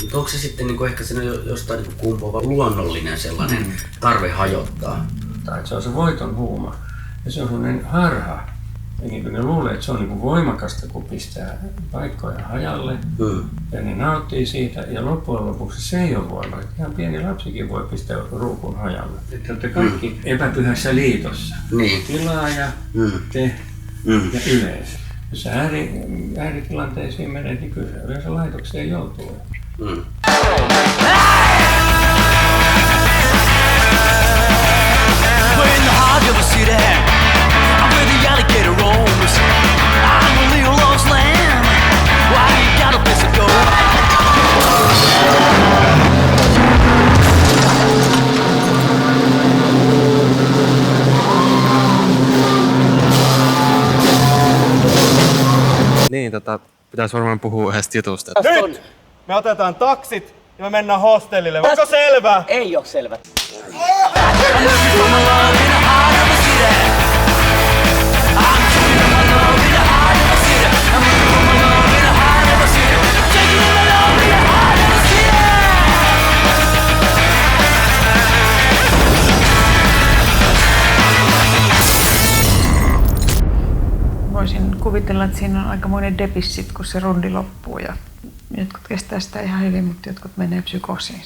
Mutta onko se sitten niin ehkä siinä jostain niin kumpuava luonnollinen sellainen tarve hajottaa? Tai se on se voiton huuma. Ja se on sellainen harha. Ja niin kuin ne luulee, että se on niin kuin voimakasta, kun pistää paikkoja hajalle. Ja ne nauttii siitä. Ja loppujen lopuksi se ei ole voimakasta. Ihan pieni lapsikin voi pistää ruukun hajalle. Että olette kaikki epäpyhässä liitossa. Niin. Tilaaja, te ja yleisö. Jos sä ääritilanteisiin menet, niin kyllä yleensä laitokseen joutuu. Niin, pitäisi varmaan puhua yhdestä jutusta. Nyt! Me otetaan taksit ja me mennään hostellille. Onko selvä? Ei oo selvä. Voisin kuvitella, että siinä on aikamoinen depissit, kun se rundi loppuu ja jotkut kestää sitä ihan hyvin, mutta jotkut menee psykoosiin.